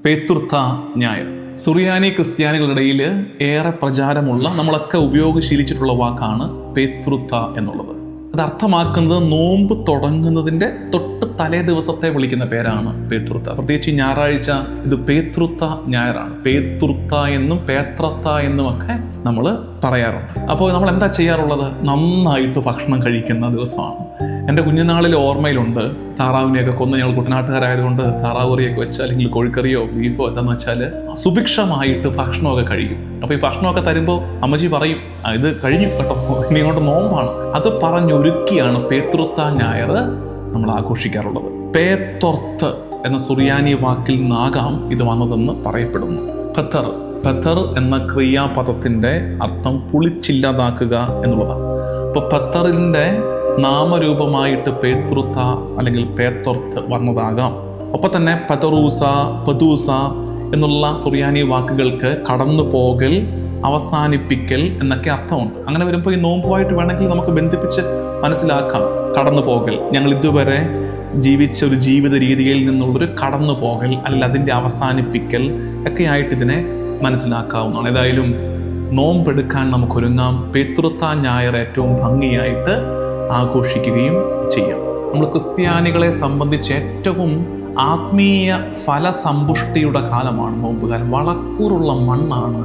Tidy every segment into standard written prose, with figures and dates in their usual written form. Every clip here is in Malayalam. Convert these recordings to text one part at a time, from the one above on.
പേതൃത്ത ഞായർ സുറിയാനി ക്രിസ്ത്യാനികളുടെ ഇടയിൽ ഏറെ പ്രചാരമുള്ള, നമ്മളൊക്കെ ഉപയോഗശീലിച്ചിട്ടുള്ള വാക്കാണ് പേതൃത്ത എന്നുള്ളത്. അത് അർത്ഥമാക്കുന്നത് നോമ്പ് തുടങ്ങുന്നതിൻ്റെ തൊട്ട് തലേ ദിവസത്തെ വിളിക്കുന്ന പേരാണ് പേതൃത്ത. പ്രത്യേകിച്ച് ഞായറാഴ്ച ഇത് പേതൃത്ത ഞായറാണ്. പേതൃത്ത എന്നും പേത്രത്ത എന്നും ഒക്കെ നമ്മൾ പറയാറുണ്ട്. അപ്പോൾ നമ്മൾ എന്താ ചെയ്യാറുള്ളത്? നന്നായിട്ട് ഭക്ഷണം കഴിക്കുന്ന ദിവസമാണ്. എൻ്റെ കുഞ്ഞുനാളിൽ ഓർമ്മയിലുണ്ട്, താറാവിനെയൊക്കെ കൊന്ന് ഞങ്ങൾ കുട്ടനാട്ടുകാരായതുകൊണ്ട് താറാവ് കറിയൊക്കെ വെച്ച് അല്ലെങ്കിൽ കോഴിക്കറിയോ ബീഫോ എന്താണെന്ന് വെച്ചാൽ സുഭിക്ഷമായിട്ട് ഭക്ഷണമൊക്കെ കഴിക്കും. അപ്പോൾ ഈ ഭക്ഷണമൊക്കെ തരുമ്പോൾ അമ്മച്ചി പറയും, ഇത് കഴിഞ്ഞു കേട്ടോ, ഇനി ഇങ്ങോട്ട് നോമ്പാണ്. അത് പറഞ്ഞൊരുക്കിയാണ് പേതൃത്ത ഞായർ നമ്മൾ ആഘോഷിക്കാറുള്ളത്. പേത്തൊർത്ത് എന്ന സുറിയാനി വാക്കിൽ നിന്നാകാം ഇത് വന്നതെന്ന് പറയപ്പെടുന്നു. പത്തർ എന്ന ക്രിയാപദത്തിൻ്റെ അർത്ഥം പുളിച്ചില്ലാതാക്കുക എന്നുള്ളതാണ്. അപ്പോൾ പത്തറിൻ്റെ നാമരൂപമായിട്ട് പേതൃത്ത അല്ലെങ്കിൽ പേത്തൊർത്ത് വന്നതാകാം. ഒപ്പം തന്നെ പതൂസ എന്നുള്ള സുറിയാനി വാക്കുകൾക്ക് കടന്നു പോകൽ, അവസാനിപ്പിക്കൽ എന്നൊക്കെ അർത്ഥമുണ്ട്. അങ്ങനെ വരുമ്പോൾ ഈ നോമ്പുമായിട്ട് വേണമെങ്കിൽ നമുക്ക് ബന്ധിപ്പിച്ച് മനസ്സിലാക്കാം. കടന്നു പോകൽ, ഞങ്ങൾ ഇതുവരെ ജീവിച്ച ഒരു ജീവിത രീതിയിൽ നിന്നുള്ളൊരു കടന്നു പോകൽ അല്ലെങ്കിൽ അതിൻ്റെ അവസാനിപ്പിക്കൽ ഒക്കെ ആയിട്ട് ഇതിനെ മനസ്സിലാക്കാവുന്നതാണ്. ഏതായാലും നോമ്പെടുക്കാൻ നമുക്കൊരുങ്ങാം. പേതൃത്ത ഞായർ ഏറ്റവും ഭംഗിയായിട്ട് ആഘോഷിക്കുകയും ചെയ്യാം. നമ്മൾ ക്രിസ്ത്യാനികളെ സംബന്ധിച്ച് ഏറ്റവും ആത്മീയ ഫലസമ്പുഷ്ടിയുടെ കാലമാണ് നോമ്പുകാലം. വളക്കൂറുള്ള മണ്ണാണ്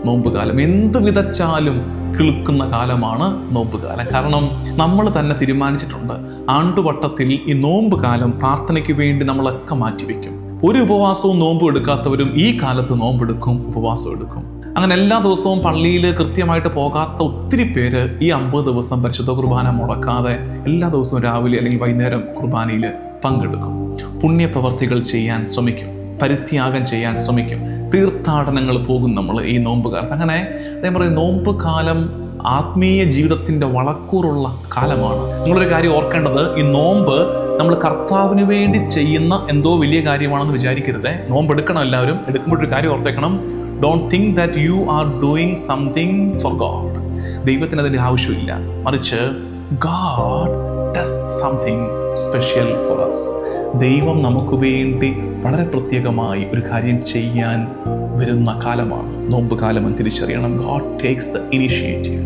നോമ്പുകാലം. എന്ത് വിതച്ചാലും കിളുക്കുന്ന കാലമാണ് നോമ്പുകാലം. കാരണം നമ്മൾ തന്നെ തീരുമാനിച്ചിട്ടുണ്ട്, ആണ്ടുവട്ടത്തിൽ ഈ നോമ്പുകാലം പ്രാർത്ഥനയ്ക്ക് വേണ്ടി നമ്മളൊക്കെ മാറ്റിവെക്കും. ഒരു ഉപവാസവും നോമ്പ് എടുക്കാത്തവരും ഈ കാലത്ത് നോമ്പെടുക്കും, ഉപവാസം എടുക്കും. അങ്ങനെ എല്ലാ ദിവസവും പള്ളിയിൽ കൃത്യമായിട്ട് പോകാത്ത ഒത്തിരി പേര് ഈ 50 ദിവസം പരിശുദ്ധ കുർബാന മുടക്കാതെ എല്ലാ ദിവസവും രാവിലെ അല്ലെങ്കിൽ വൈകുന്നേരം കുർബാനയിൽ പങ്കെടുക്കും. പുണ്യപ്രവർത്തികൾ ചെയ്യാൻ ശ്രമിക്കും, പരിത്യാഗം ചെയ്യാൻ ശ്രമിക്കും, തീർത്ഥാടനങ്ങൾ പോകും നമ്മൾ ഈ നോമ്പ് കാലത്ത്. അങ്ങനെ അതേ പറയും, നോമ്പ് കാലം ആത്മീയ ജീവിതത്തിൻ്റെ വളക്കൂറുള്ള കാലമാണ്. നിങ്ങളൊരു കാര്യം ഓർക്കേണ്ടത്, ഈ നോമ്പ് നമ്മൾ കർത്താവിന് വേണ്ടി ചെയ്യുന്ന എന്തോ വലിയ കാര്യമാണെന്ന് വിചാരിക്കരുത്. നോമ്പ് എടുക്കണം, എല്ലാവരും എടുക്കുമ്പോഴൊരു കാര്യം ഓർത്തേക്കണം. Don't think that you are doing something for God. ദൈവത്തിന് അതിൻ്റെ ആവശ്യമില്ല. മറിച്ച് God does something special for us. ദൈവം നമുക്ക് വേണ്ടി വളരെ പ്രത്യേകമായി ഒരു കാര്യം ചെയ്യാൻ വരുന്ന കാലമാണ് നോമ്പ് കാലം എന്ന് തിരിച്ചറിയണം. God takes the initiative.